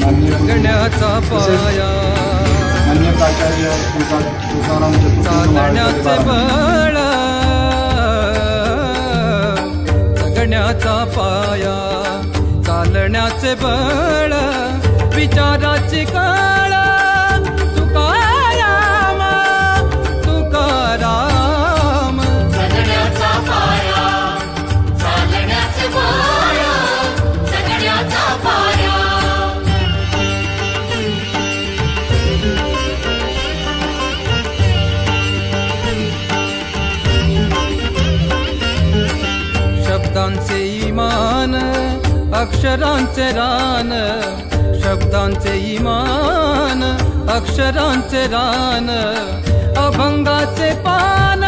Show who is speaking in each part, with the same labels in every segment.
Speaker 1: जगण्याचा पाया
Speaker 2: मान्य प्राचार्य तुकाराम
Speaker 1: चालण्याचे बळ जगण्याचा पाया चालण्याचे बळ विचाराची कळ तुकाराम तुकाराम
Speaker 3: जगण्याचा पाया चालण्याचे बळ जगण्याचा पाया
Speaker 1: शब्दांचे इमान अक्षरांचे रान शब्दांचे इमान अक्षरांचे रान अभंगाचे पान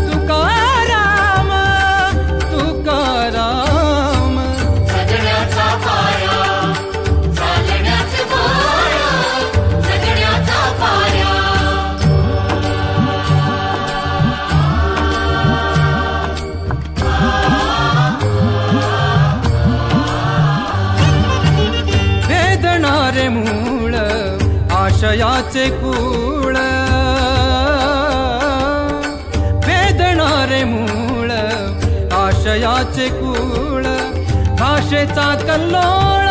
Speaker 1: तुकाराम तुकाराम
Speaker 3: जगण्याचा पाया चालण्याचे बळ जगण्याचा पाया
Speaker 1: वेदणारे मूळ आशयाचे कूळ वेदणारे मूळ आशयाचे कूळ भाषेचा कल्लोळ